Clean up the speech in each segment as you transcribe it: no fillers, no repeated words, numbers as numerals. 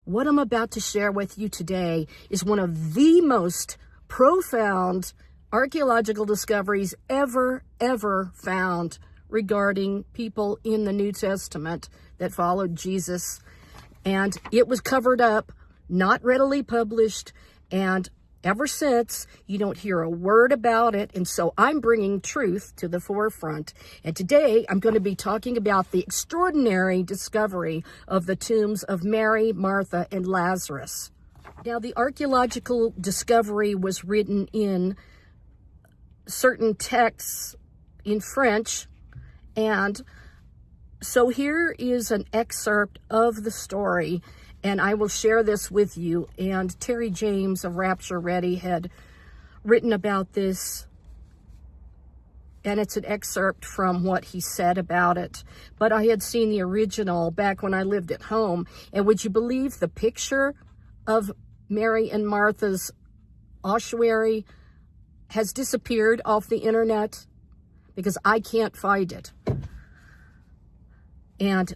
What I'm about to share with you today is one of the most profound archaeological discoveries ever found regarding people in the New Testament that followed Jesus. And it was covered up, not readily published, and ever since, you don't hear a word about it. And so I'm bringing truth to the forefront. And today, I'm going to be talking about the extraordinary discovery of the tombs of Mary, Martha, and Lazarus. Now, the archaeological discovery was written in certain texts in French. And so here is an excerpt of the story, and I will share this with you. And Terry James of Rapture Ready had written about this, and it's an excerpt from what he said about it. But I had seen the original back when I lived at home, and would you believe the picture of Mary and Martha's ossuary has disappeared off the internet because I can't find it. And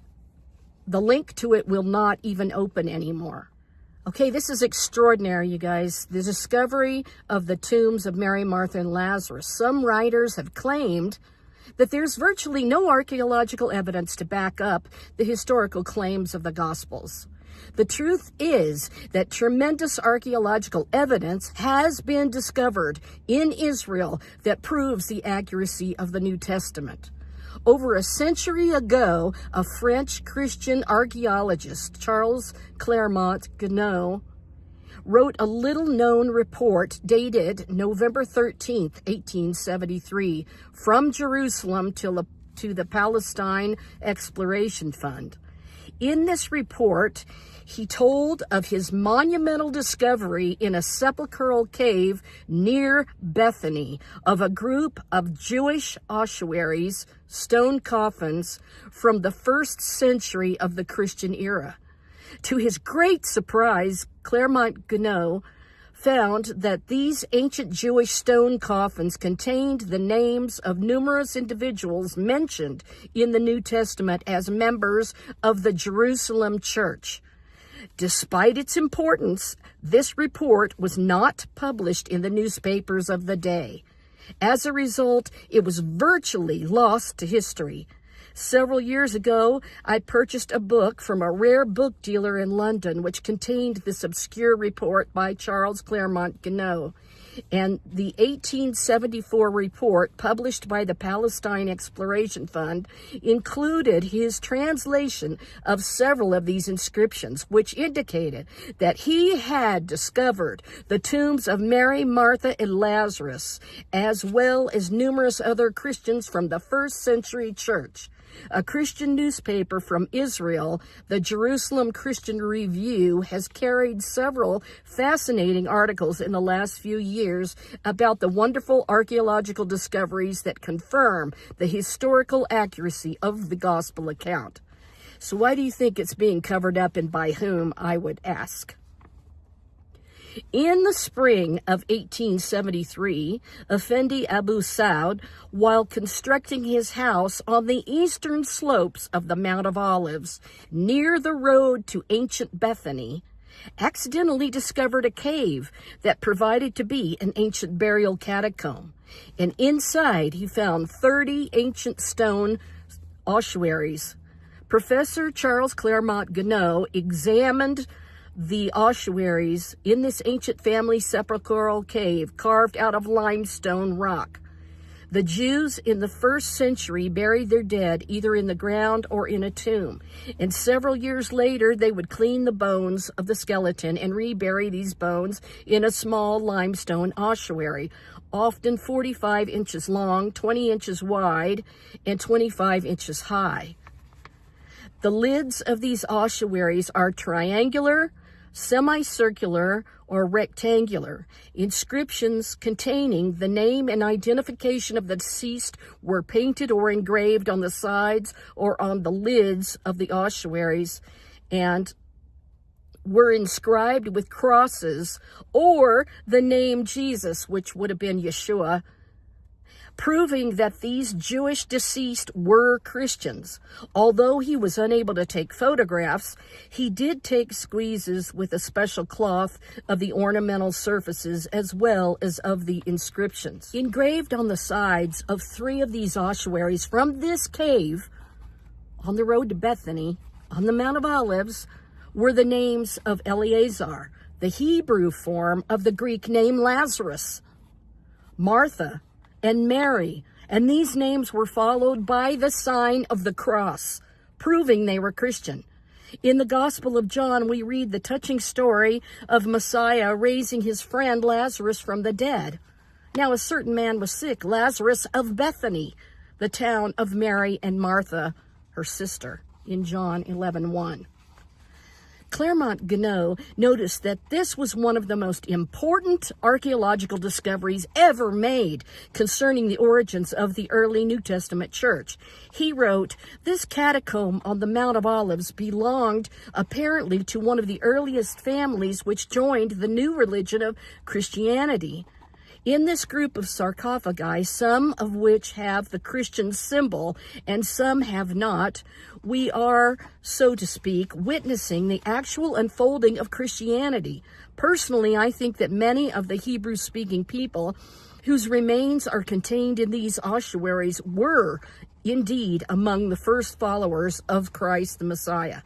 the link to it will not even open anymore. Okay, this is extraordinary, you guys. The discovery of the tombs of Mary, Martha, and Lazarus. Some writers have claimed that there's virtually no archaeological evidence to back up the historical claims of the Gospels. The truth is that tremendous archaeological evidence has been discovered in Israel that proves the accuracy of the New Testament. Over a century ago, a French Christian archaeologist, Charles Clermont-Ganneau, wrote a little-known report dated November 13th, 1873, from Jerusalem to the Palestine Exploration Fund. In this report, he told of his monumental discovery in a sepulchral cave near Bethany of a group of Jewish ossuaries, stone coffins, from the 1st century of the Christian era. To his great surprise, Clermont-Ganneau found that these ancient Jewish stone coffins contained the names of numerous individuals mentioned in the New Testament as members of the Jerusalem church. Despite its importance, this report was not published in the newspapers of the day. As a result, it was virtually lost to history. Several years ago, I purchased a book from a rare book dealer in London, which contained this obscure report by Charles Clermont-Ganneau. And the 1874 report, published by the Palestine Exploration Fund, included his translation of several of these inscriptions, which indicated that he had discovered the tombs of Mary, Martha, and Lazarus, as well as numerous other Christians from the 1st century church. A Christian newspaper from Israel, the Jerusalem Christian Review, has carried several fascinating articles in the last few years about the wonderful archaeological discoveries that confirm the historical accuracy of the gospel account. So why do you think it's being covered up, and by whom, I would ask? In the spring of 1873, Effendi Abu Saud, while constructing his house on the eastern slopes of the Mount of Olives, near the road to ancient Bethany, accidentally discovered a cave that provided to be an ancient burial catacomb. And inside, he found 30 ancient stone ossuaries. Professor Charles Clermont-Ganneau examined the ossuaries in this ancient family sepulchral cave carved out of limestone rock. The Jews in the 1st century buried their dead either in the ground or in a tomb. And several years later, they would clean the bones of the skeleton and rebury these bones in a small limestone ossuary, often 45 inches long, 20 inches wide, and 25 inches high. The lids of these ossuaries are triangular, semicircular, or rectangular. Inscriptions containing the name and identification of the deceased were painted or engraved on the sides or on the lids of the ossuaries and were inscribed with crosses or the name Jesus, which would have been Yeshua. proving that these Jewish deceased were Christians. Although he was unable to take photographs, he did take squeezes with a special cloth of the ornamental surfaces as well as of the inscriptions. Engraved on the sides of 3 of these ossuaries from this cave on the road to Bethany, on the Mount of Olives, were the names of Eleazar, the Hebrew form of the Greek name Lazarus, Martha, and Mary, and these names were followed by the sign of the cross, proving they were Christian. In the Gospel of John, we read the touching story of Messiah raising his friend Lazarus from the dead. Now a certain man was sick, Lazarus of Bethany, the town of Mary and Martha, her sister, in John 11:1. Clermont-Ganneau noticed that this was one of the most important archaeological discoveries ever made concerning the origins of the early New Testament church. He wrote, "This catacomb on the Mount of Olives belonged apparently to one of the earliest families which joined the new religion of Christianity. In this group of sarcophagi, some of which have the Christian symbol and some have not, we are, so to speak, witnessing the actual unfolding of Christianity. Personally, I think that many of the Hebrew-speaking people whose remains are contained in these ossuaries were, indeed, among the first followers of Christ the Messiah.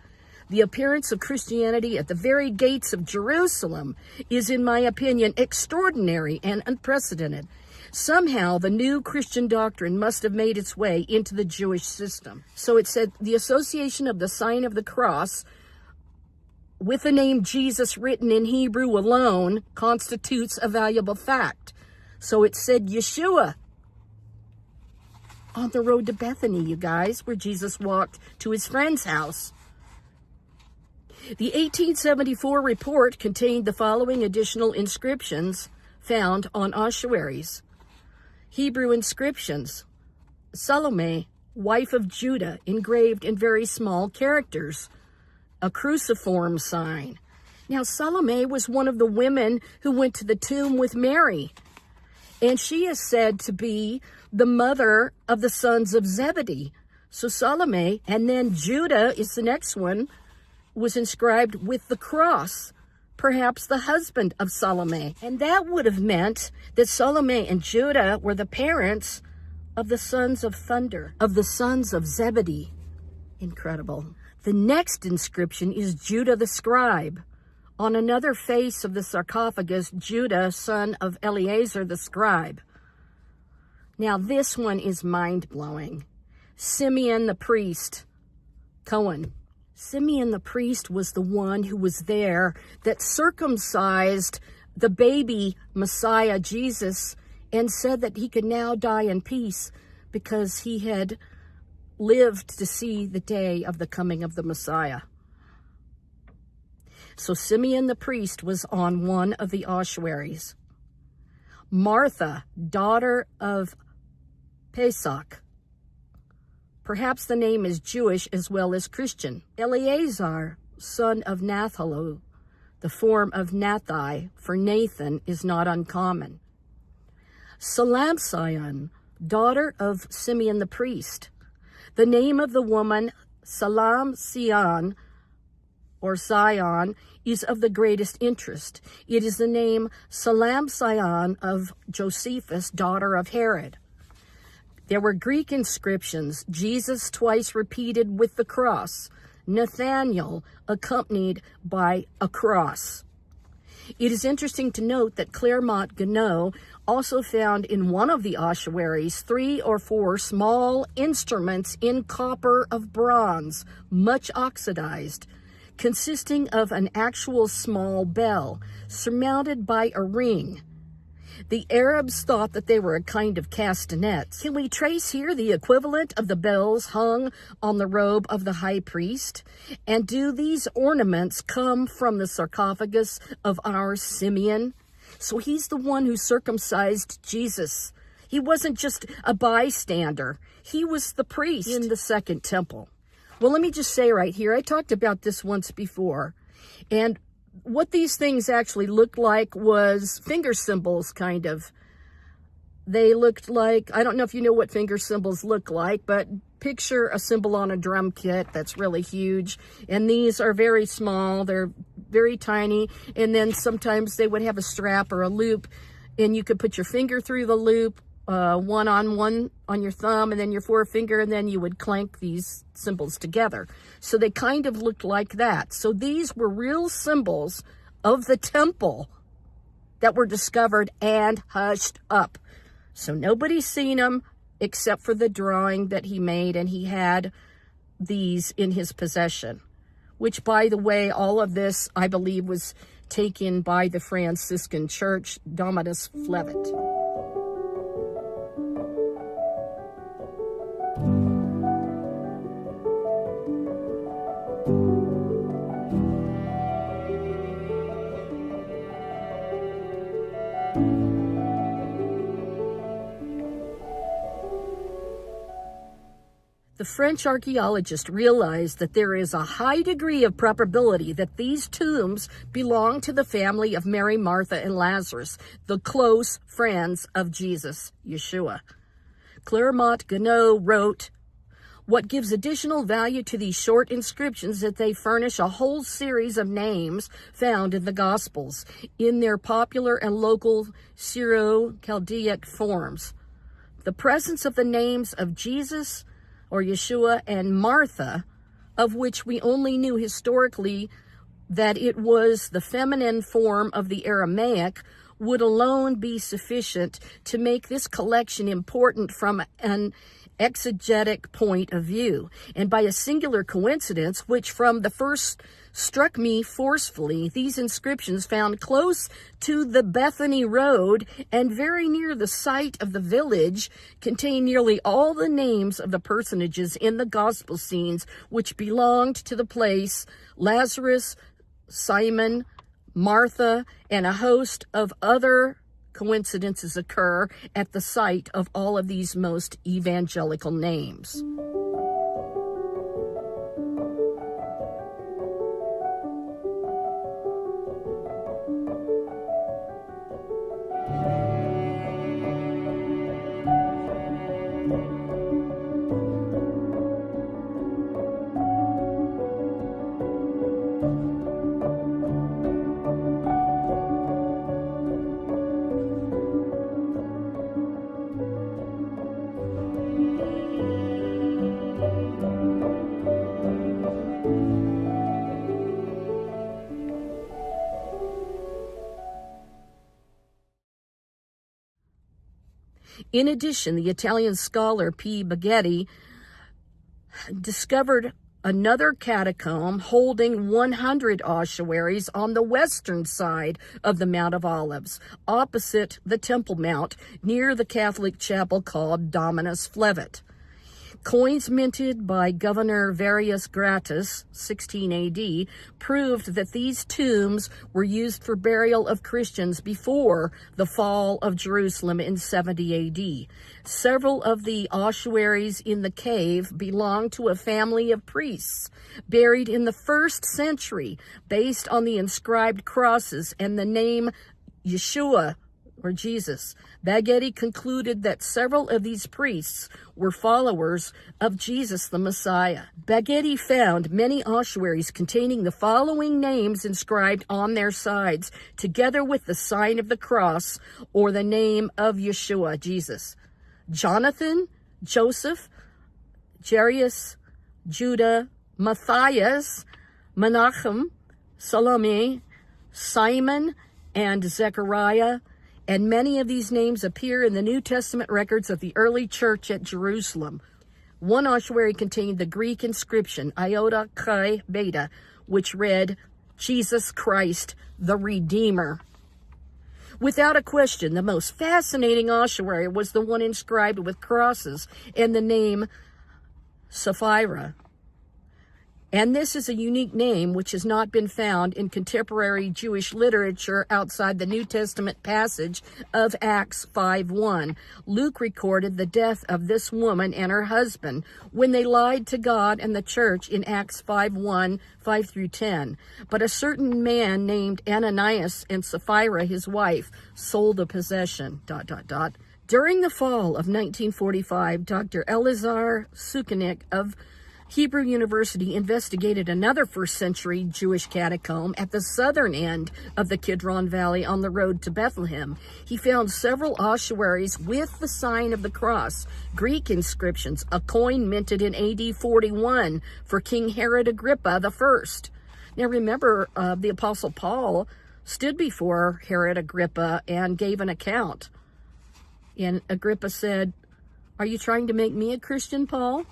The appearance of Christianity at the very gates of Jerusalem is, in my opinion, extraordinary and unprecedented. Somehow, the new Christian doctrine must have made its way into the Jewish system." So it said the association of the sign of the cross with the name Jesus written in Hebrew alone constitutes a valuable fact. So it said Yeshua on the road to Bethany, you guys, where Jesus walked to his friend's house. The 1874 report contained the following additional inscriptions found on ossuaries. Hebrew inscriptions: Salome, wife of Judah, engraved in very small characters. A cruciform sign. Now, Salome was one of the women who went to the tomb with Mary, and she is said to be the mother of the sons of Zebedee. So Salome, and then Judah is the next one, was inscribed with the cross, perhaps the husband of Salome. And that would have meant that Salome and Judah were the parents of the sons of thunder, of the sons of Zebedee. Incredible. The next inscription is Judah the scribe. On another face of the sarcophagus, Judah, son of Eleazar the scribe. Now this one is mind-blowing. Simeon the priest, Cohen. Simeon the priest was the one who was there that circumcised the baby Messiah Jesus and said that he could now die in peace because he had lived to see the day of the coming of the Messiah. So Simeon the priest was on one of the ossuaries. Martha, daughter of Pesach. Perhaps the name is Jewish as well as Christian. Eleazar, son of Nathalu, the form of Nathai for Nathan is not uncommon. Salome, daughter of Simeon the priest. The name of the woman, Salome or Sion, is of the greatest interest. It is the name Salome of Josephus, daughter of Herod. There were Greek inscriptions, Jesus twice repeated with the cross, Nathaniel accompanied by a cross. It is interesting to note that Clermont-Ganneau also found in one of the ossuaries 3 or 4 small instruments in copper of bronze, much oxidized, consisting of an actual small bell, surmounted by a ring. The Arabs thought that they were a kind of castanets. Can we trace here the equivalent of the bells hung on the robe of the high priest? And do these ornaments come from the sarcophagus of our Simeon? So he's the one who circumcised Jesus. He wasn't just a bystander. He was the priest in the second temple. Well, let me just say right here, I talked about this once before, and what these things actually looked like was finger symbols, kind of. They looked like, I don't know if you know what finger symbols look like, but picture a symbol on a drum kit that's really huge. And these are very small. They're very tiny. And then sometimes they would have a strap or a loop, and you could put your finger through the loop, one on your thumb, and then your forefinger, and then you would clank these symbols together. So they kind of looked like that. So these were real symbols of the temple that were discovered and hushed up. So nobody's seen them except for the drawing that he made, and he had these in his possession, which, by the way, all of this, I believe, was taken by the Franciscan Church, Dominus Flevit. The French archaeologists realized that there is a high degree of probability that these tombs belong to the family of Mary, Martha, and Lazarus, the close friends of Jesus, Yeshua. Clermont-Ganneau wrote, "What gives additional value to these short inscriptions is that they furnish a whole series of names found in the Gospels in their popular and local Syro-Chaldaic forms. The presence of the names of Jesus or Yeshua and Martha, of which we only knew historically that it was the feminine form of the Aramaic, would alone be sufficient to make this collection important from an exegetic point of view. And by a singular coincidence, which from the first struck me forcefully, these inscriptions found close to the Bethany Road and very near the site of the village contain nearly all the names of the personages in the gospel scenes which belonged to the place: Lazarus, Simon, Martha, and a host of other coincidences occur at the site of all of these most evangelical names." In addition, the Italian scholar P. Baghetti discovered another catacomb holding 100 ossuaries on the western side of the Mount of Olives, opposite the Temple Mount, near the Catholic chapel called Dominus Flevit. Coins minted by Governor Varius Gratus, 16 AD, proved that these tombs were used for burial of Christians before the fall of Jerusalem in 70 AD. Several of the ossuaries in the cave belonged to a family of priests buried in the 1st century based on the inscribed crosses and the name Yeshua, or Jesus. Baghetti concluded that several of these priests were followers of Jesus the Messiah. Baghetti found many ossuaries containing the following names inscribed on their sides, together with the sign of the cross or the name of Yeshua, Jesus: Jonathan, Joseph, Jairus, Judah, Matthias, Menachem, Salome, Simon, and Zechariah. And many of these names appear in the New Testament records of the early church at Jerusalem. One ossuary contained the Greek inscription, Iota Chi Beta, which read, Jesus Christ, the Redeemer. Without a question, the most fascinating ossuary was the one inscribed with crosses and the name Sapphira. And this is a unique name which has not been found in contemporary Jewish literature outside the New Testament passage of Acts 5:1. Luke recorded the death of this woman and her husband when they lied to God and the church in Acts 5:1, 5 through 10. But a certain man named Ananias and Sapphira, his wife, sold a possession, During the fall of 1945, Dr. Elazar Sukenik of Hebrew University investigated another first-century Jewish catacomb at the southern end of the Kidron Valley on the road to Bethlehem. He found several ossuaries with the sign of the cross, Greek inscriptions, a coin minted in AD 41 for King Herod Agrippa I. Now remember, the Apostle Paul stood before Herod Agrippa and gave an account. And Agrippa said, "Are you trying to make me a Christian, Paul?"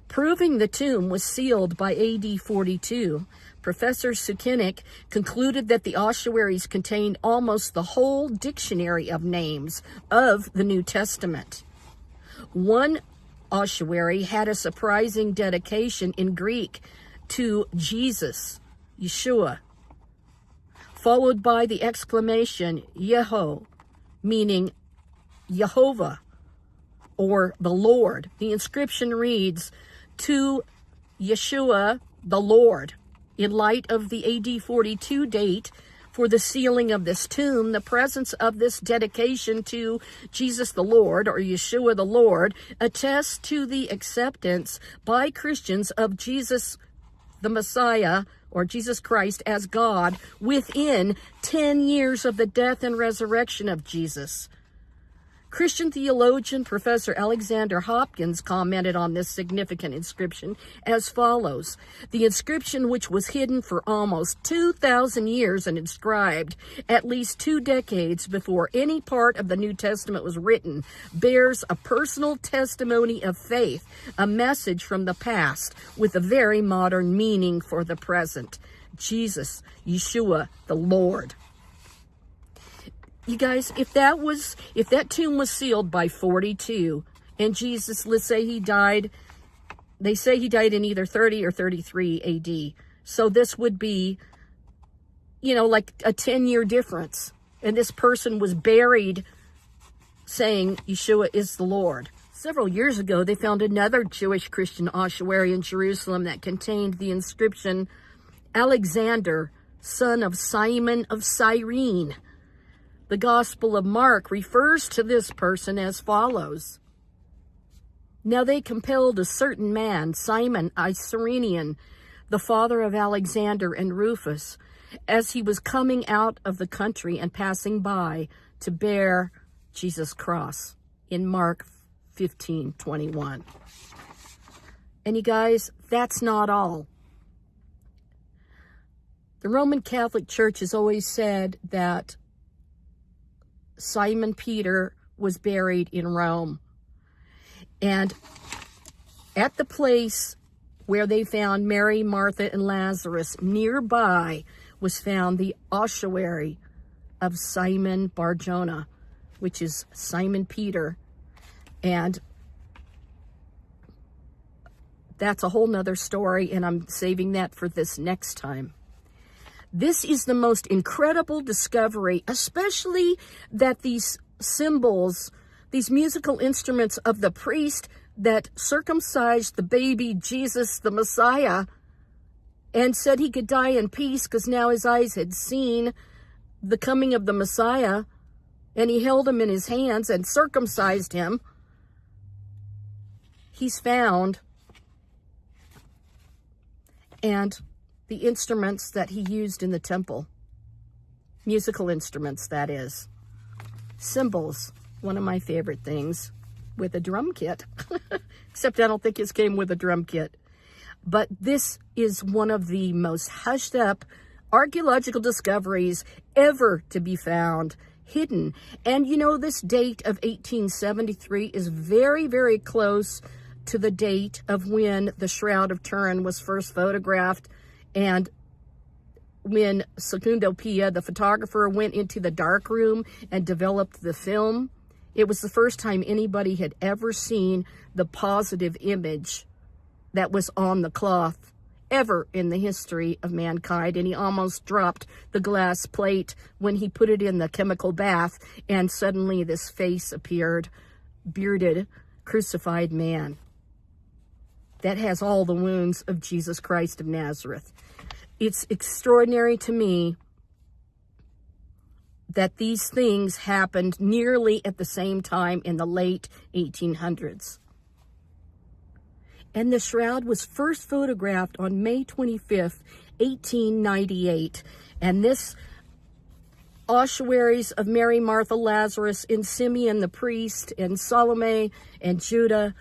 Proving the tomb was sealed by AD 42, Professor Sukenik concluded that the ossuaries contained almost the whole dictionary of names of the New Testament. One ossuary had a surprising dedication in Greek to Jesus, Yeshua, followed by the exclamation Yeho, meaning Jehovah, or the Lord. The inscription reads, "To Yeshua, the Lord." In light of the AD 42 date for the sealing of this tomb, the presence of this dedication to Jesus the Lord, or Yeshua the Lord, attests to the acceptance by Christians of Jesus the Messiah, or Jesus Christ, as God within 10 years of the death and resurrection of Jesus. Christian theologian Professor Alexander Hopkins commented on this significant inscription as follows: "The inscription, which was hidden for almost 2,000 years and inscribed at least 2 decades before any part of the New Testament was written, bears a personal testimony of faith, a message from the past with a very modern meaning for the present. Jesus, Yeshua, the Lord." You guys, if that tomb was sealed by 42, and Jesus, let's say he died, they say he died in either 30 or 33 AD. So this would be, like a 10-year difference. And this person was buried saying Yeshua is the Lord. Several years ago, they found another Jewish Christian ossuary in Jerusalem that contained the inscription, "Alexander, son of Simon of Cyrene." The Gospel of Mark refers to this person as follows: "Now they compelled a certain man, Simon a Cyrenian, the father of Alexander and Rufus, as he was coming out of the country and passing by, to bear Jesus' cross," in Mark 15:21. And you guys, that's not all. The Roman Catholic Church has always said that Simon Peter was buried in Rome. And at the place where they found Mary, Martha, and Lazarus, nearby was found the ossuary of Simon Bar-Jonah, which is Simon Peter. And that's a whole nother story, and I'm saving that for this next time. This is the most incredible discovery, especially that these symbols, these musical instruments of the priest that circumcised the baby Jesus, the Messiah, and said he could die in peace because now his eyes had seen the coming of the Messiah, and he held him in his hands and circumcised him. He's found, and the instruments that he used in the temple, musical instruments, that is. Cymbals, one of my favorite things, with a drum kit. Except I don't think his came with a drum kit. But this is one of the most hushed up archaeological discoveries ever to be found, hidden. And this date of 1873 is very, very close to the date of when the Shroud of Turin was first photographed, and when Secundo Pia, the photographer, went into the dark room and developed the film. It was the first time anybody had ever seen the positive image that was on the cloth ever in the history of mankind. And he almost dropped the glass plate when he put it in the chemical bath, and suddenly this face appeared, bearded, crucified man that has all the wounds of Jesus Christ of Nazareth. It's extraordinary to me that these things happened nearly at the same time in the late 1800s. And the shroud was first photographed on May 25th, 1898. And this ossuaries of Mary, Martha, Lazarus, and Simeon the priest, and Salome and Judah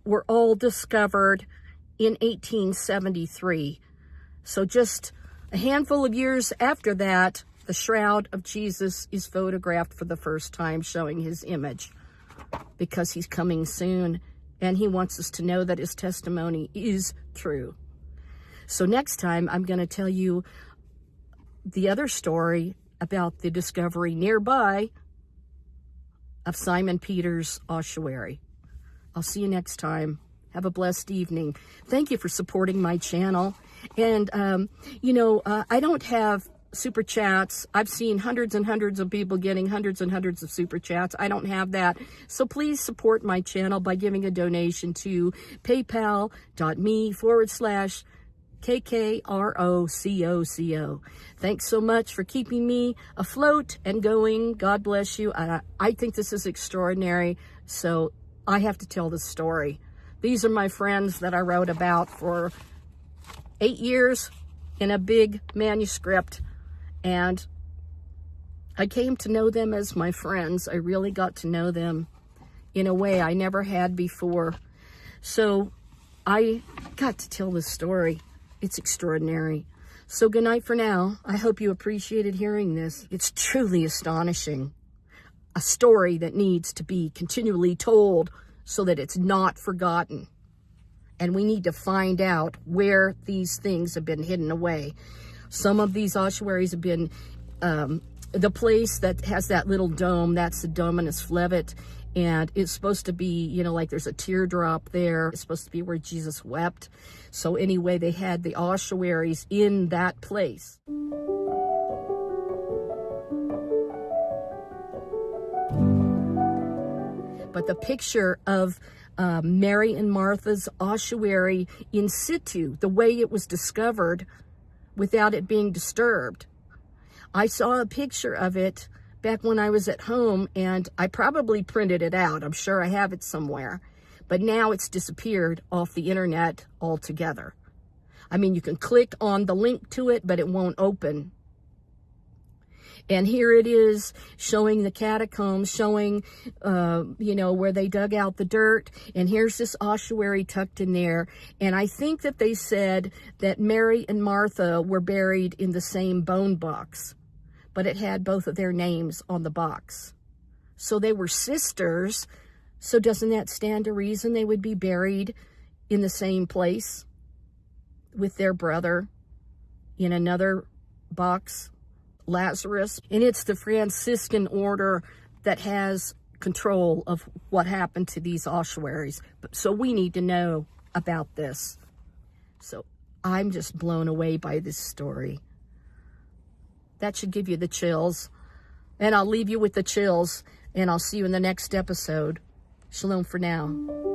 were all discovered in 1873. So just a handful of years after that, the shroud of Jesus is photographed for the first time, showing his image, because he's coming soon, and he wants us to know that his testimony is true. So next time, I'm going to tell you the other story about the discovery nearby of Simon Peter's ossuary. I'll see you next time. Have a blessed evening. Thank you for supporting my channel. And, I don't have super chats. I've seen hundreds and hundreds of people getting hundreds and hundreds of super chats. I don't have that. So please support my channel by giving a donation to paypal.me/KKROCOCO. Thanks so much for keeping me afloat and going. God bless you. I think this is extraordinary. So I have to tell the story. These are my friends that I wrote about for 8 years in a big manuscript. And I came to know them as my friends. I really got to know them in a way I never had before. So I got to tell this story. It's extraordinary. So good night for now. I hope you appreciated hearing this. It's truly astonishing. A story that needs to be continually told so that it's not forgotten. And we need to find out where these things have been hidden away. Some of these ossuaries have been, the place that has that little dome, that's the Dominus Flevit, and it's supposed to be, like there's a teardrop there. It's supposed to be where Jesus wept. So anyway, they had the ossuaries in that place. But the picture of Mary and Martha's ossuary in situ, the way it was discovered without it being disturbed. I saw a picture of it back when I was at home, and I probably printed it out. I'm sure I have it somewhere. But now it's disappeared off the internet altogether. I mean, you can click on the link to it, but it won't open. And here it is showing the catacombs, showing, where they dug out the dirt. And here's this ossuary tucked in there. And I think that they said that Mary and Martha were buried in the same bone box, but it had both of their names on the box. So they were sisters. So doesn't that stand to reason they would be buried in the same place with their brother in another box? Lazarus. And it's the Franciscan order that has control of what happened to these ossuaries. So we need to know about this. So I'm just blown away by this story. That should give you the chills. And I'll leave you with the chills. And I'll see you in the next episode. Shalom for now.